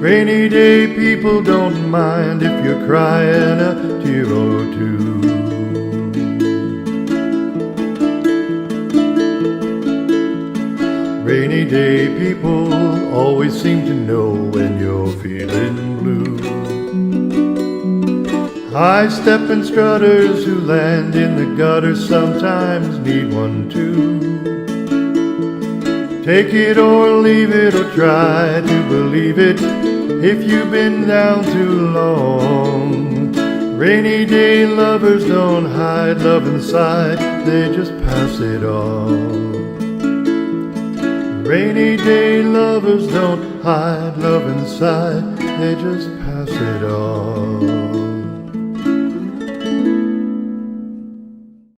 Rainy day people don't mind if you're crying a tear or two. Rainy day people always seem to know when you're feeling blue. High-stepping strutters who land in the gutter sometimes need one too. Take it or leave it, or try to believe it if you've been down too long. Rainy day lovers don't hide love inside, they just pass it on. Rainy day lovers don't hide love inside, they just pass it on.